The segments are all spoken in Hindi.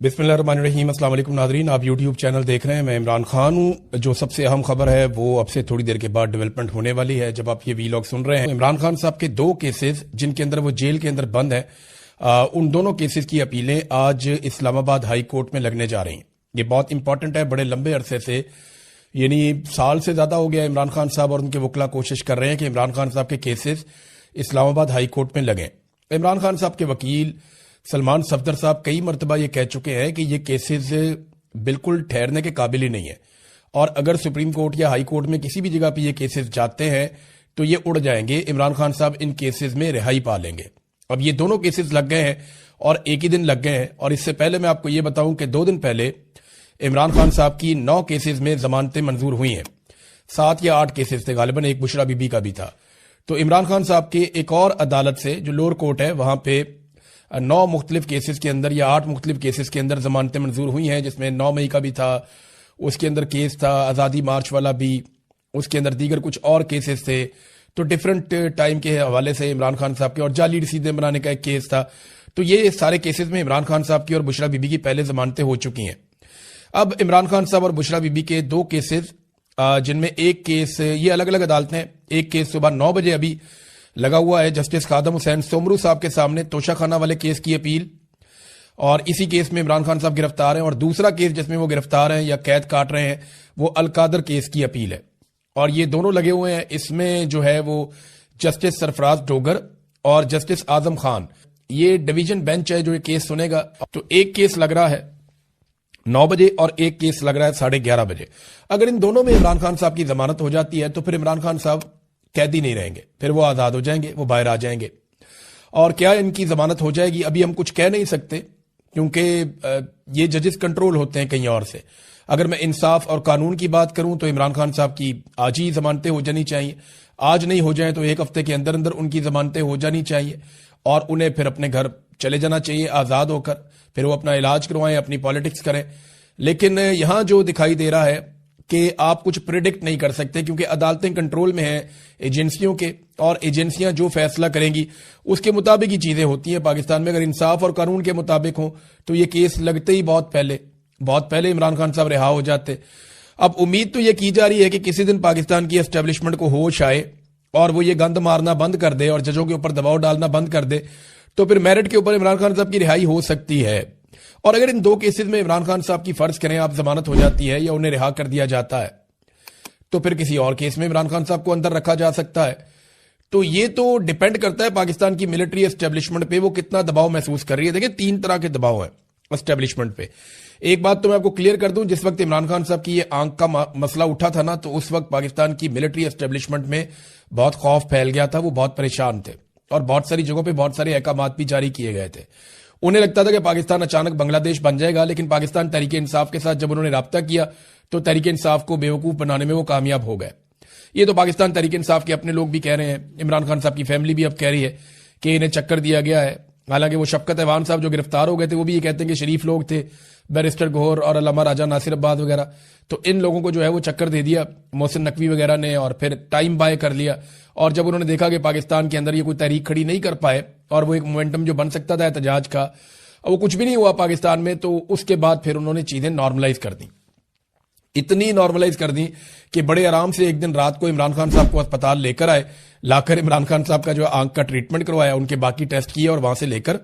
बिस्मिल्लाहिर्रहमानिर्रहीम। अस्सलाम वालेकुम नाज़रीन, आप यूट्यूब चैनल देख रहे हैं। मैं इमरान खान हूं। जो सबसे अहम खबर है वो अब से थोड़ी देर के बाद डेवलपमेंट होने वाली है। जब आप ये वीलॉग सुन रहे हैं, इमरान खान साहब के दो केसेस जिनके अंदर वो जेल के अंदर बंद है, उन दोनों केसेस की अपीलें आज इस्लामाबाद हाई कोर्ट में लगने जा रही हैं। ये बहुत इंपॉर्टेंट है। बड़े लंबे अरसे से, यानी साल से ज्यादा हो गया, इमरान खान साहब और उनके वकला कोशिश कर रहे हैं कि इमरान खान साहब के केसेस इस्लामाबाद हाई कोर्ट में लगें। इमरान खान साहब के वकील सलमान सफदर साहब कई मरतबा ये कह चुके हैं कि ये केसेस बिल्कुल ठहरने के काबिल ही नहीं है, और अगर सुप्रीम कोर्ट या हाई कोर्ट में किसी भी जगह पे ये केसेस जाते हैं तो ये उड़ जाएंगे। इमरान खान साहब इन केसेस में रिहाई पा लेंगे। अब ये दोनों केसेस लग गए हैं और एक ही दिन लग गए हैं। और इससे पहले मैं आपको ये बताऊं कि 2 दिन पहले इमरान खान साहब की 9 केसेस में जमानतें मंजूर हुई हैं। 7 या 8 केसेस थे गालिबन, एक बुशरा बीबी का भी था। तो इमरान खान साहब के एक और अदालत से, जो लोअर कोर्ट है, वहां पे 9 मुख्तलिफ केसेस के अंदर या 8 मुख्तलिफ केसेस के अंदर जमानतें मंजूर हुई हैं, जिसमें 9 मई का भी था, उसके अंदर केस था आज़ादी मार्च वाला भी, उसके अंदर दीगर कुछ और केसेस थे। तो डिफरेंट टाइम के हवाले से इमरान खान साहब के, और जाली रसीदें बनाने का एक केस था। तो ये सारे केसेस में इमरान खान साहब की और बुशरा बीबी की पहले जमानतें हो चुकी हैं। अब इमरान खान साहब और बुशरा बीबी के 2 केसेस, जिनमें एक केस, ये अलग अलग अदालतें, एक केस सुबह 9 बजे अभी लगा हुआ है जस्टिस खादम हुसैन सोमरू साहब के सामने, तोशा खाना वाले केस की अपील, और इसी केस में इमरान खान साहब गिरफ्तार हैं। और दूसरा केस जिसमें वो गिरफ्तार हैं या कैद काट रहे हैं, वो अलकादर केस की अपील है। और ये दोनों लगे हुए हैं। इसमें जो है वो जस्टिस सरफराज डोगर और जस्टिस आजम खान, ये डिवीजन बेंच है जो ये केस सुनेगा। तो एक केस लग रहा है 9 बजे और एक केस लग रहा है 11:30 बजे। अगर इन दोनों में इमरान खान साहब की जमानत हो जाती है तो फिर इमरान खान साहब कैदी नहीं रहेंगे, फिर वो आजाद हो जाएंगे, वो बाहर आ जाएंगे। और क्या इनकी जमानत हो जाएगी, अभी हम कुछ कह नहीं सकते, क्योंकि ये जजेस कंट्रोल होते हैं कहीं और से। अगर मैं इंसाफ और कानून की बात करूं तो इमरान खान साहब की आज ही जमानतें हो जानी चाहिए। आज नहीं हो जाए तो 1 हफ्ते के अंदर अंदर उनकी जमानतें हो जानी चाहिए, और उन्हें फिर अपने घर चले जाना चाहिए आजाद होकर। फिर वो अपना इलाज करवाएं, अपनी पॉलिटिक्स करें। लेकिन यहां जो दिखाई दे रहा है कि आप कुछ प्रिडिक्ट नहीं कर सकते, क्योंकि अदालतें कंट्रोल में हैं एजेंसियों के, और एजेंसियां जो फैसला करेंगी उसके मुताबिक ही चीजें होती हैं पाकिस्तान में। अगर इंसाफ और कानून के मुताबिक हो तो ये केस लगते ही बहुत पहले इमरान खान साहब रिहा हो जाते। अब उम्मीद तो ये की जा रही है कि किसी दिन पाकिस्तान की एस्टेब्लिशमेंट को होश आए और वो ये गंद मारना बंद कर दे और जजों के ऊपर दबाव डालना बंद कर दे, तो फिर मेरिट के ऊपर इमरान खान साहब की रिहाई हो सकती है। और अगर इन 2 केसेस में इमरान खान साहब की, फर्ज करें आप, जमानत हो जाती है या उन्हें रिहा कर दिया जाता है, तो फिर किसी और केस में इमरान खान साहब को अंदर रखा जा सकता है। तो ये तो डिपेंड करता है पाकिस्तान की मिलिट्री एस्टेब्लिशमेंट पे, वो कितना दबाव महसूस कर रही है। देखिए 3 तरह के दबाव है एस्टेब्लिशमेंट पे। एक बात तो मैं आपको क्लियर कर दूं, जिस वक्त इमरान खान साहब की ये आंख का मसला उठा था ना, तो उस वक्त पाकिस्तान की मिलिट्री एस्टेब्लिशमेंट में बहुत खौफ फैल गया था। वो बहुत परेशान थे और बहुत सारी जगहों पे बहुत सारे अहकामात भी जारी किए गए थे। उन्हें लगता था कि पाकिस्तान अचानक बांग्लादेश बन जाएगा, लेकिन पाकिस्तान तहरीक इंसाफ के साथ जब उन्होंने राब्ता किया तो तहरीक इंसाफ को बेवकूफ बनाने में वो कामयाब हो गए। ये तो पाकिस्तान तहरीक इंसाफ के अपने लोग भी कह रहे हैं, इमरान खान साहब की फैमिली भी अब कह रही है कि इन्हें चक्कर दिया गया है। हालांकि वो शफकत अवान साहब जो गिरफ्तार हो गए थे, वो भी ये कहते हैं कि शरीफ लोग थे, बैरिस्टर गौहर और अल्लामा राजा नासिर अब्बास वगैरह। तो इन लोगों को जो है वो चक्कर दे दिया मोहसिन नकवी वगैरह ने, और फिर टाइम बाय कर लिया। और जब उन्होंने देखा कि पाकिस्तान के अंदर ये कोई तहरीक खड़ी नहीं कर पाए और वो एक मोमेंटम जो बन सकता था एहतजाज का, वो कुछ भी नहीं हुआ पाकिस्तान में, तो उसके बाद फिर उन्होंने चीजें नॉर्मलाइज कर दी। इतनी नॉर्मलाइज कर दी कि बड़े आराम से एक दिन रात को इमरान खान साहब को अस्पताल लेकर आए, लाकर इमरान खान साहब का जो आंख का ट्रीटमेंट करवाया, उनके बाकी टेस्ट किए और वहां से लेकर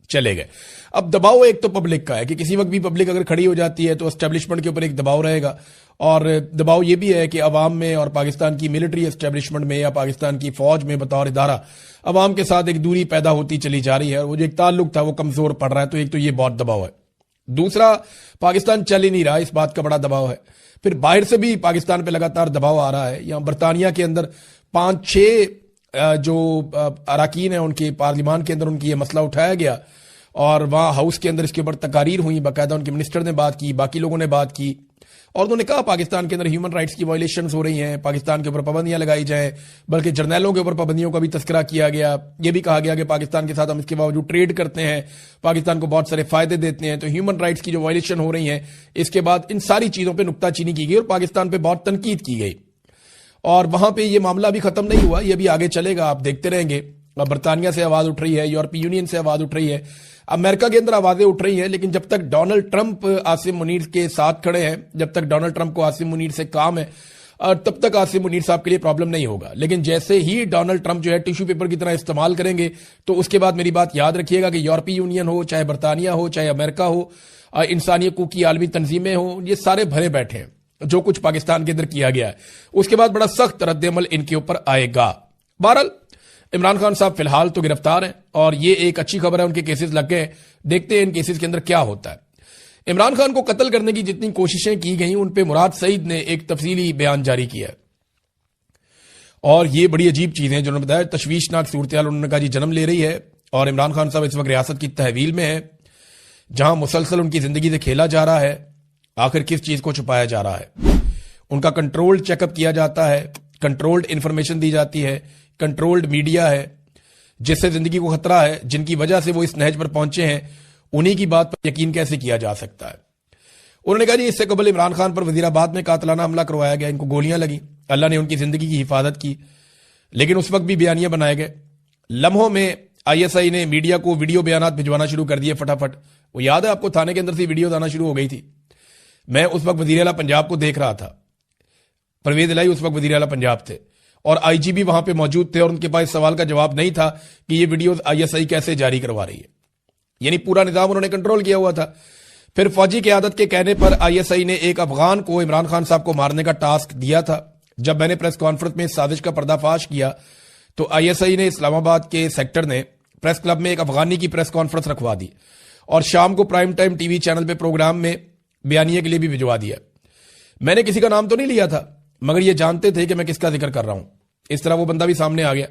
चले गए। अब दबाव एक तो पब्लिक का है कि किसी वक्त भी पब्लिक अगर खड़ी हो जाती है तो एस्टेब्लिशमेंट के ऊपर एक दबाव रहेगा। और दबाव यह भी है कि अवाम में और पाकिस्तान की मिलिट्री एस्टेब्लिशमेंट में या पाकिस्तान की फौज में बतौर इदारा अवाम के साथ एक दूरी पैदा होती चली जा रही है, और वो जो एक ताल्लुक था वो कमजोर पड़ रहा है। तो एक तो ये बहुत दबाव है। दूसरा, पाकिस्तान चल ही नहीं रहा, इस बात का बड़ा दबाव है। फिर बाहर से भी पाकिस्तान पे लगातार दबाव आ रहा है। यहाँ बरतानिया के अंदर 5-6 जो अराकीन है उनके पार्लियामान के अंदर उनकी ये मसला उठाया गया, और वहां हाउस के अंदर इसके ऊपर तकारीर हुई, बाकायदा उनके मिनिस्टर ने बात की, बाकी लोगों ने बात की, और उन्होंने कहा पाकिस्तान के अंदर ह्यूमन राइट्स की वायलेशंस हो रही हैं, पाकिस्तान के ऊपर पाबंदियां लगाई जाएं, बल्कि जर्नैलों के ऊपर पाबंदियों का भी तस्करा किया गया। यह भी कहा गया कि पाकिस्तान के साथ हम इसके बावजूद ट्रेड करते हैं, पाकिस्तान को बहुत सारे फायदे देते हैं, तो ह्यूमन राइट्स की जो वायलेशन हो रही है, इसके बाद इन सारी चीजों पर नुक्ताचीनी की गई और पाकिस्तान पर बहुत तनकीद की गई। और वहां पर यह मामला अभी खत्म नहीं हुआ, यह भी आगे चलेगा, आप देखते रहेंगे। बरतानिया से आवाज उठ रही है, यूरोपीय यूनियन से आवाज उठ रही है, अमेरिका के अंदर आवाजें उठ रही हैं, लेकिन जब तक डोनाल्ड ट्रंप आसिम मुनीर के साथ खड़े हैं, जब तक डोनाल्ड ट्रंप को आसिम मुनीर से काम है, तब तक आसिम मुनीर साहब के लिए प्रॉब्लम नहीं होगा। लेकिन जैसे ही डोनाल्ड ट्रंप जो है टिश्यू पेपर की तरह इस्तेमाल करेंगे, तो उसके बाद मेरी बात याद रखिएगा कि यूरोपीय यूनियन हो, चाहे बरतानिया हो, चाहे अमेरिका हो, इंसानी हकूक की आलमी तंजीमें हो, ये सारे भरे बैठे हैं जो कुछ पाकिस्तान के अंदर किया गया है, उसके बाद बड़ा सख्त रद्द-ए-अमल इनके ऊपर आएगा। बहरहाल इमरान खान साहब फिलहाल तो गिरफ्तार हैं और ये एक अच्छी खबर है, उनके केसेस लग गए। देखते हैं इन केसेस के अंदर क्या होता है। इमरान खान को कत्ल करने की जितनी कोशिशें की गई, उन पे मुराद सईद ने एक तफसीली बयान जारी किया है और ये बड़ी अजीब चीजें हैं जो उन्होंने बताया। तशवीशनाक सूरत हाल उन्होंने कहा जी जन्म ले रही है और इमरान खान साहब इस वक्त रियासत की तहवील में है, जहां मुसलसल उनकी जिंदगी से खेला जा रहा है। आखिर किस चीज को छुपाया जा रहा है? उनका कंट्रोल्ड चेकअप किया जाता है, कंट्रोल्ड इंफॉर्मेशन दी जाती है, कंट्रोल्ड मीडिया है, जिससे जिंदगी को खतरा है, जिनकी वजह से वो इस नहज पर पहुंचे हैं, उन्हीं की बात पर यकीन कैसे किया जा सकता है? उन्होंने कहा जी इससे कबल इमरान खान पर वजीराबाद में कातलाना हमला करवाया गया, इनको गोलियां लगी, अल्लाह ने उनकी जिंदगी की हिफाजत की, लेकिन उस वक्त भी बयानियां बनाए गए। लम्हों में आईएसआई ने मीडिया को वीडियो बयानात भिजवाना शुरू कर दिए फटाफट। वो याद है आपको, थाने के अंदर से वीडियो आना शुरू हो गई थी। मैं उस वक्त वजीर आला पंजाब को देख रहा था, परवेज इलाही उस वक्त वजीर आला पंजाब थे और आईजीबी वहां पे मौजूद थे और उनके पास सवाल का जवाब नहीं था कि ये वीडियो आईएसआई कैसे जारी करवा रही है। यानी पूरा निजाम उन्होंने कंट्रोल किया हुआ था। फिर फौजी क़यादत के कहने पर आईएसआई ने एक अफगान को इमरान खान साहब को मारने का टास्क दिया था। जब मैंने प्रेस कॉन्फ्रेंस में इस साजिश का पर्दाफाश किया तो आईएसआई ने इस्लामाबाद के सेक्टर ने प्रेस क्लब में एक अफगानी की प्रेस कॉन्फ्रेंस रखवा दी और शाम को प्राइम टाइम टीवी चैनल पे प्रोग्राम में बयानिए के लिए भी भिजवा दिया। मैंने किसी का नाम तो नहीं लिया था, मगर ये जानते थे कि मैं किसका जिक्र कर रहा हूं। इस तरह वो बंदा भी सामने आ गया।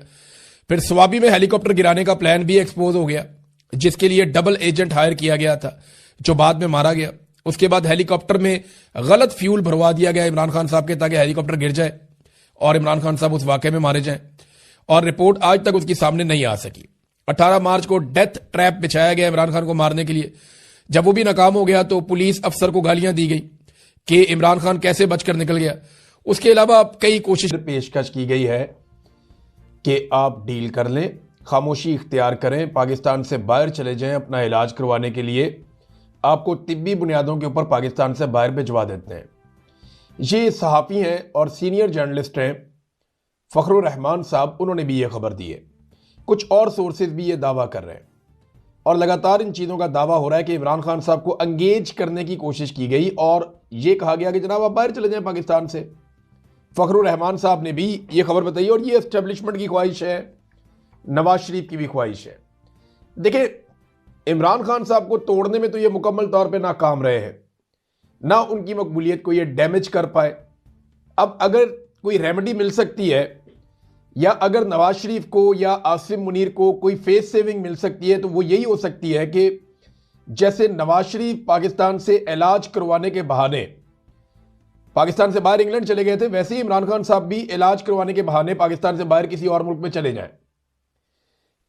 फिर स्वाबी में हेलीकॉप्टर गिराने का प्लान भी एक्सपोज हो गया, जिसके लिए डबल एजेंट हायर किया गया था, जो बाद में मारा गया। उसके बाद हेलीकॉप्टर में गलत फ्यूल भरवा दिया गया इमरान खान साहब के, ताकि हेलीकॉप्टर गिर जाए और इमरान खान साहब उस वाकये में मारे जाएं, और रिपोर्ट आज तक उसकी सामने नहीं आ सकी। 18 मार्च को डेथ ट्रैप बिछाया गया इमरान खान को मारने के लिए। जब वो भी नाकाम हो गया तो पुलिस अफसर को गालियां दी गई कि इमरान खान कैसे बचकर निकल गया। उसके अलावा कई कोशिश पेशकश की गई है कि आप डील कर लें, खामोशी इख्तियार करें, पाकिस्तान से बाहर चले जाएं अपना इलाज करवाने के लिए, आपको तिब्बी बुनियादों के ऊपर पाकिस्तान से बाहर भिजवा देते हैं। ये सहाफ़ी हैं और सीनियर जर्नलिस्ट हैं फ़खरुर रहमान साहब, उन्होंने भी ये खबर दी है। कुछ और सोर्सेज भी ये दावा कर रहे हैं और लगातार इन चीज़ों का दावा हो रहा है कि इमरान खान साहब को एंगेज करने की कोशिश की गई और ये कहा गया कि जनाब आप बाहर चले जाएं पाकिस्तान से। फ़खरुर रहमान साहब ने भी ये खबर बताई और ये एस्टेब्लिशमेंट की ख्वाहिश है, नवाज शरीफ की भी ख्वाहिश है। देखिए, इमरान खान साहब को तोड़ने में तो ये मुकम्मल तौर पे नाकाम रहे हैं, ना उनकी मकबूलियत को ये डैमेज कर पाए। अब अगर कोई रेमेडी मिल सकती है या अगर नवाज शरीफ को या आसिम मुनीर को कोई फेस सेविंग मिल सकती है, तो वो यही हो सकती है कि जैसे नवाज शरीफ पाकिस्तान से इलाज करवाने के बहाने पाकिस्तान से बाहर इंग्लैंड चले गए थे, वैसे ही इमरान खान साहब भी इलाज करवाने के बहाने पाकिस्तान से बाहर किसी और मुल्क में चले जाएं।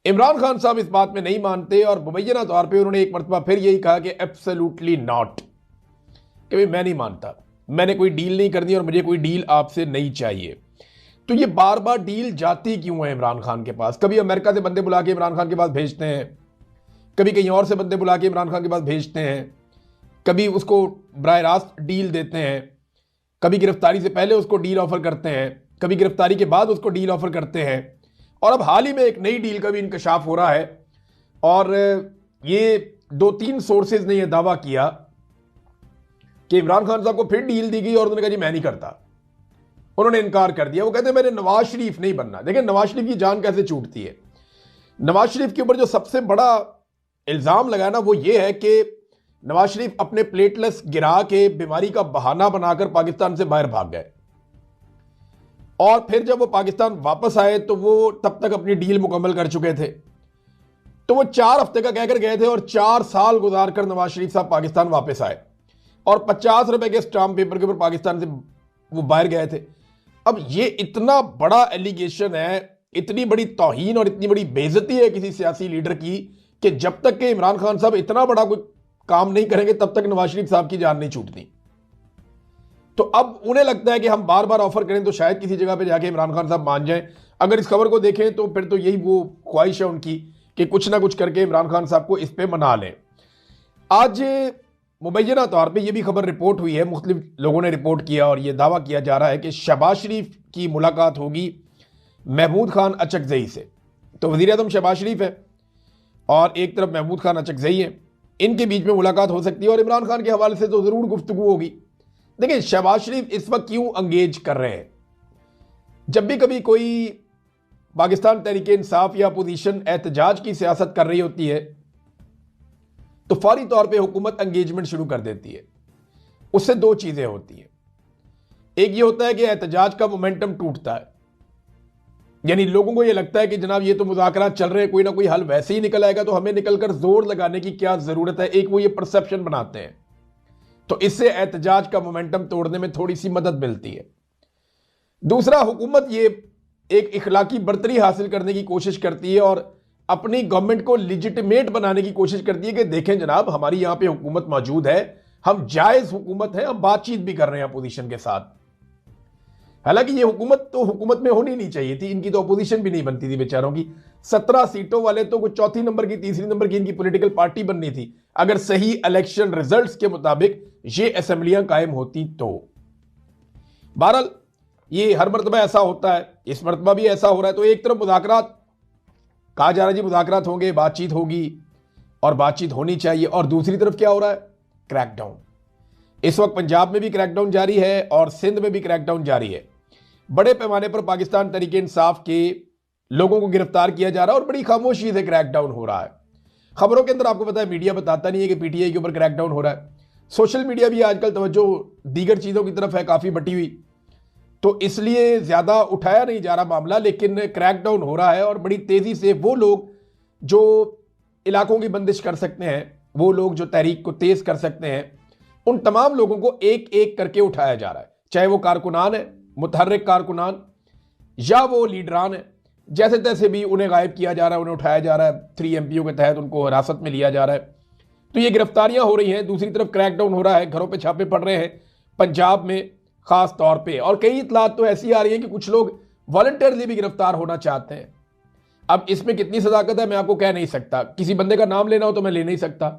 इमरान खान साहब इस बात में नहीं मानते और मुबैना तौर पे उन्होंने एक मरतबा फिर यही कहा कि एब्सोल्युटली नॉट, कि भाई मैं नहीं मानता, मैंने कोई डील नहीं करनी और मुझे कोई डील आपसे नहीं चाहिए। तो ये बार बार डील जाती क्यों है इमरान खान के पास? कभी अमेरिका से बंदे बुला के इमरान खान के पास भेजते हैं, कभी कहीं और से बंदे बुला के इमरान खान के पास भेजते हैं, कभी उसको बराह रास्त डील देते हैं, कभी गिरफ्तारी से पहले उसको डील ऑफर करते हैं, कभी गिरफ्तारी के बाद उसको डील ऑफर करते हैं। और अब हाल ही में एक नई डील का भी इंकशाफ हो रहा है और ये 2-3 सोर्सेज ने यह दावा किया कि इमरान खान साहब को फिर डील दी गई और उन्होंने कहा जी मैं नहीं करता, उन्होंने इनकार कर दिया। वो कहते हैं मैंने नवाज शरीफ नहीं बनना। देखिए, नवाज शरीफ की जान कैसे छूटती है। नवाज शरीफ के ऊपर जो सबसे बड़ा इल्जाम लगा ना, वो ये है कि नवाज शरीफ अपने प्लेटलेट्स गिरा के बीमारी का बहाना बनाकर पाकिस्तान से बाहर भाग गए और फिर जब वो पाकिस्तान वापस आए तो वो तब तक अपनी डील मुकम्मल कर चुके थे। तो वो 4 हफ्ते का कहकर गए थे और 4 साल गुजार कर नवाज शरीफ साहब पाकिस्तान वापस आए और 50 रुपए के स्टाम्प पेपर के ऊपर पाकिस्तान से वो बाहर गए थे। अब ये इतना बड़ा एलिगेशन है, इतनी बड़ी तौहीन और इतनी बड़ी बेइज्जती है किसी सियासी लीडर की कि जब तक कि इमरान खान साहब इतना बड़ा कोई काम नहीं करेंगे तब तक नवाज शरीफ साहब की जान नहीं छूटती। तो अब उन्हें लगता है कि हम बार बार ऑफर करें तो शायद किसी जगह पे जाके इमरान खान साहब मान जाएं। अगर इस खबर को देखें तो फिर तो यही वो ख्वाहिश है उनकी कि कुछ ना कुछ करके इमरान खान साहब को इस पे मना लें। आज मुबैना तौर पे ये भी खबर रिपोर्ट हुई है, मुख्तलिफ लोगों ने रिपोर्ट किया और ये दावा किया जा रहा है कि शहबाज शरीफ की मुलाकात होगी महमूद खान अचकजई से। तो वज़ीर आज़म शहबाज शरीफ है और एक तरफ महमूद खान अचकजई है, इनके बीच में मुलाकात हो सकती है और इमरान खान के हवाले से तो ज़रूर गुफ्तगू होगी। देखिए, शहबाज शरीफ इस वक्त क्यों अंगेज कर रहे हैं? जब भी कभी कोई पाकिस्तान तहरीक इंसाफ या अपोजिशन एहतजाज की सियासत कर रही होती है तो फौरी तौर पे हुकूमत एंगेजमेंट शुरू कर देती है। उससे दो चीजें होती हैं, एक ये होता है कि एहतजाज का मोमेंटम टूटता है, यानी लोगों को ये लगता है कि जनाब ये तो मुज़ाकरात चल रहे हैं, कोई ना कोई हल वैसे ही निकल आएगा, तो हमें निकलकर जोर लगाने की क्या जरूरत है। एक वो ये परसेप्शन बनाते हैं, तो इससे एहतजाज का मोमेंटम तोड़ने में थोड़ी सी मदद मिलती है। दूसरा, हुकूमत ये एक इखलाकी बर्तरी हासिल करने की कोशिश करती है और अपनी गवर्नमेंट को लिजिटिमेट बनाने की कोशिश करती है कि देखें जनाब, हमारी यहां पे हुकूमत मौजूद है, हम जायज हुकूमत है, हम बातचीत भी कर रहे हैं अपोजिशन के साथ। हालांकि ये हुकूमत तो हुकूमत में होनी नहीं चाहिए थी, इनकी तो अपोजिशन भी नहीं बनती थी बेचारों की। 17 सीटों वाले तो कुछ चौथी नंबर की, तीसरी नंबर की इनकी पॉलिटिकल पार्टी बननी थी अगर सही इलेक्शन रिजल्ट्स के मुताबिक ये असेंबलियां कायम होती तो। बहरहाल ये हर मरतबा ऐसा होता है, इस मरतबा भी ऐसा हो रहा है। तो एक तरफ मुज़ाकरात कहा जा रहा है जी, मुज़ाकरात होंगे, बातचीत होगी और बातचीत होनी चाहिए, और दूसरी तरफ क्या हो रहा है? क्रैकडाउन। इस वक्त पंजाब में भी क्रैकडाउन जारी है और सिंध में भी क्रैकडाउन जारी है। बड़े पैमाने पर पाकिस्तान तहरीक इंसाफ के लोगों को गिरफ्तार किया जा रहा है और बड़ी खामोशी से क्रैकडाउन हो रहा है। खबरों के अंदर आपको पता है, मीडिया बताता नहीं है कि पीटीआई के ऊपर क्रैकडाउन हो रहा है। सोशल मीडिया भी आजकल तवज्जो दीगर चीज़ों की तरफ है काफ़ी बटी हुई, तो इसलिए ज़्यादा उठाया नहीं जा रहा मामला, लेकिन क्रैकडाउन हो रहा है और बड़ी तेज़ी से वो लोग जो इलाकों की बंदिश कर सकते हैं, वो लोग जो तहरीक को तेज़ कर सकते हैं, उन तमाम लोगों को एक एक करके उठाया जा रहा है। चाहे वो कारकुनान है, मुतहर्रिक कारकुनान, या वो लीडरान है, जैसे तैसे भी उन्हें गायब किया जा रहा है, उन्हें उठाया जा रहा है। 3 MPO के तहत उनको हिरासत में लिया जा रहा है। तो ये गिरफ्तारियां हो रही हैं, दूसरी तरफ क्रैकडाउन हो रहा है, घरों पे छापे पड़ रहे हैं पंजाब में खास तौर पे। और कई इतलात तो ऐसी आ रही हैं कि कुछ लोग वॉलंटियरली भी गिरफ्तार होना चाहते हैं। अब इसमें कितनी सदाकत है मैं आपको कह नहीं सकता, किसी बंदे का नाम लेना हो तो मैं ले नहीं सकता,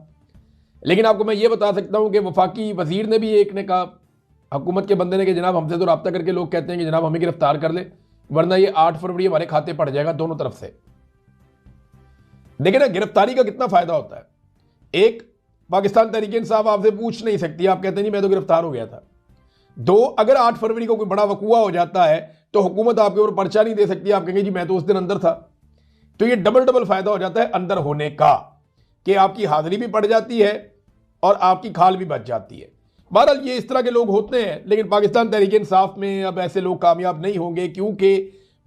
लेकिन आपको मैं ये बता सकता हूं कि वफाकी वजीर ने भी एक ने कहा, हुकूमत के बंदे ने, कि जनाब हमसे तो रब्ता करके लोग कहते हैं कि जनाब हमें गिरफ्तार कर ले, वरना ये 8 फरवरी हमारे खाते पड़ जाएगा दोनों तरफ से। देखिए ना, गिरफ्तारी का कितना फायदा होता है। एक, पाकिस्तान तहरीक इंसाफ आपसे पूछ नहीं सकती, आप कहते हैं जी मैं तो गिरफ्तार हो गया था। 2, अगर 8 फरवरी को कोई बड़ा वकूआ हो जाता है तो हुकूमत आपके ऊपर पर्चा नहीं दे सकती, आप कहेंगे जी मैं तो उस दिन अंदर था। तो ये डबल फायदा हो जाता है अंदर होने का, कि आपकी हाजिरी भी पड़ जाती है और आपकी खाल भी बच जाती है। बहरहाल ये इस तरह के लोग होते हैं, लेकिन पाकिस्तान तहरीक इंसाफ में अब ऐसे लोग कामयाब नहीं होंगे, क्योंकि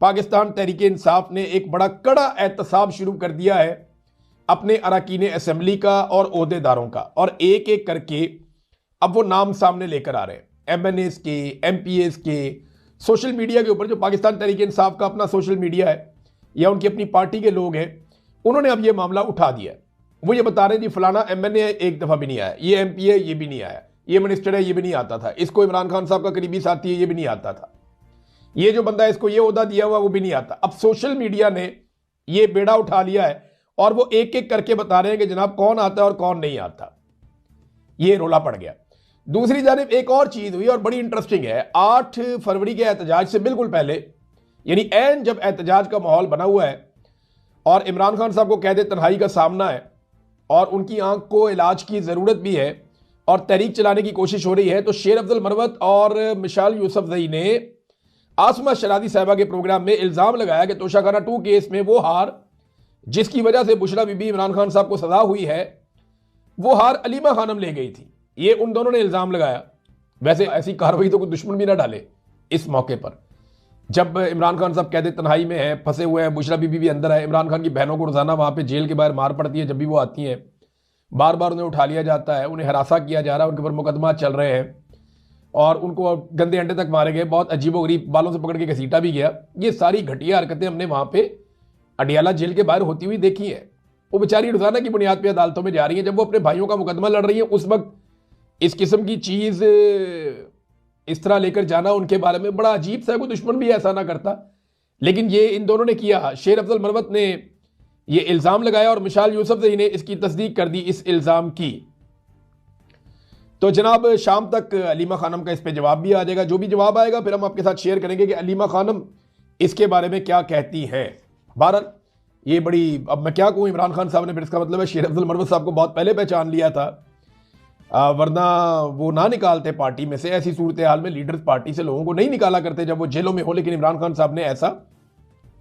पाकिस्तान तहरीक इंसाफ ने एक बड़ा कड़ा एहतसाब शुरू कर दिया है अपने अरकान असेंबली का और ओहदेदारों का, और एक एक करके अब वो नाम सामने लेकर आ रहे हैं। MNAs के, MPAs के, सोशल मीडिया के ऊपर जो पाकिस्तान तहरीक इंसाफ का अपना सोशल मीडिया है या उनकी अपनी पार्टी के लोग हैं, उन्होंने अब ये मामला उठा दिया। वो ये बता रहे हैं जी फलाना MNA एक दफ़ा भी नहीं आया, ये MPA ये भी नहीं आया, ये मिनिस्टर है ये भी नहीं आता था, इसको इमरान खान साहब का करीबी साथी है ये भी नहीं आता था, ये जो बंदा है इसको ये ओहदा दिया हुआ वो भी नहीं आता। अब सोशल मीडिया ने ये बेड़ा उठा लिया है और वो एक एक करके बता रहे हैं कि जनाब कौन आता है और कौन नहीं आता। ये रोला पड़ गया। दूसरी जानिब एक और चीज हुई और बड़ी इंटरेस्टिंग है। 8 फरवरी के एहतजाज से बिल्कुल पहले, यानी एन जब एहतजाज का माहौल बना हुआ है और इमरान खान साहब को कैद तन्हाई का सामना है और उनकी आंख को इलाज की जरूरत भी है और तहरीक चलाने की कोशिश हो रही है, तो शेर अफजल मरवत और मिशाल यूसुफजई ने आसमा शरादी साहबा के प्रोग्राम में इल्जाम लगाया कि तोशाखाना 2 केस में वो हार जिसकी वजह से बुशरा बीबी इमरान खान साहब को सजा हुई है, वो हार अलीमा खानम ले गई थी। ये उन दोनों ने इल्जाम लगाया। वैसे ऐसी कार्रवाई तो कोई दुश्मन भी ना डाले इस मौके पर, जब इमरान खान साहब कैद तन्हाई में है, फंसे हुए हैं, बुशरा बीबी भी अंदर है, इमरान खान की बहनों को रोजाना वहां पे जेल के बाहर मार पड़ती है, जब भी वो आती हैं बार बार उन्हें उठा लिया जाता है, उन्हें हरासा किया जा रहा है, उनके ऊपर मुकदमा चल रहे हैं और उनको गंदे अंडे तक मारे गए, बहुत अजीबोगरीब बालों से पकड़ के घसीटा भी गया। ये सारी घटिया हरकतें हमने वहां पे अडियाला जेल के बाहर होती हुई देखी है। वो बेचारी रोजाना की बुनियाद पर अदालतों में जा रही है, जब वो अपने भाइयों का मुकदमा लड़ रही है उस वक्त इस किस्म की चीज इस तरह लेकर जाना उनके बारे में बड़ा अजीब सा है। कोई दुश्मन भी ऐसा ना करता, लेकिन ये इन दोनों ने किया। शेर अफजल मरवत ने ये इल्जाम लगाया और मिशाल यूसुफजई ने इसकी तस्दीक कर दी इस इल्जाम की। तो जनाब शाम तक अलीमा खानम का इस पे जवाब भी आ जाएगा। जो भी जवाब आएगा फिर हम आपके साथ शेयर करेंगे कि अलीमा खानम इसके बारे में क्या कहती हैं। बहरहाल ये बड़ी, अब मैं क्या कहूँ, इमरान खान साहब ने फिर इसका मतलब है शेर अब्दुल मरवत साहब को बहुत पहले पहचान लिया था, वरना वो ना निकालते पार्टी में से। ऐसी सूरत हाल में लीडर्स पार्टी से लोगों को नहीं निकाला करते जब वो जेलों में हो, लेकिन इमरान खान साहब ने ऐसा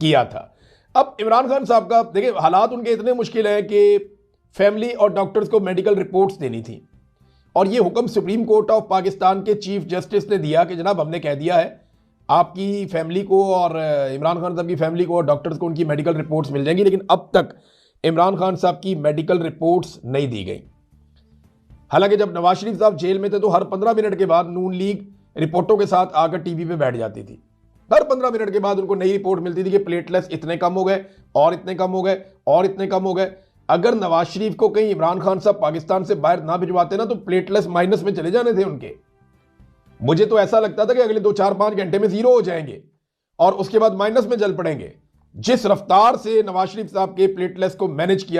किया था। अब इमरान खान साहब का देखिए हालात उनके इतने मुश्किल हैं कि फैमिली और डॉक्टर्स को मेडिकल रिपोर्ट्स देनी थी, और ये हुक्म सुप्रीम कोर्ट ऑफ पाकिस्तान के चीफ जस्टिस ने दिया कि जनाब हमने कह दिया है आपकी फैमिली को और इमरान खान साहब की फैमिली को और डॉक्टर्स को उनकी मेडिकल रिपोर्ट्स मिल जाएंगी। लेकिन अब तक इमरान खान साहब की मेडिकल रिपोर्ट्स नहीं दी गई। हालांकि जब नवाज शरीफ साहब जेल में थे तो हर 15 मिनट के बाद नून लीग रिपोर्टों के साथ आकर टीवी पे बैठ जाती थी। हर 15 मिनट के बाद उनको नई रिपोर्ट मिलती थी कि प्लेटलेट्स इतने कम हो गए और इतने कम हो गए और इतने कम हो गए। अगर नवाज शरीफ को कहीं इमरान खान साहब पाकिस्तान से बाहर ना भिजवाते ना तो प्लेटलेट्स माइनस में चले जाने थे उनके। मुझे तो ऐसा लगता था कि अगले 2-4-5 घंटे में जीरो हो जाएंगे और उसके बाद माइनस में चल पड़ेंगे। जिस रफ्तार से नवाज शरीफ साहब के प्लेटलेट्स को मैनेज किया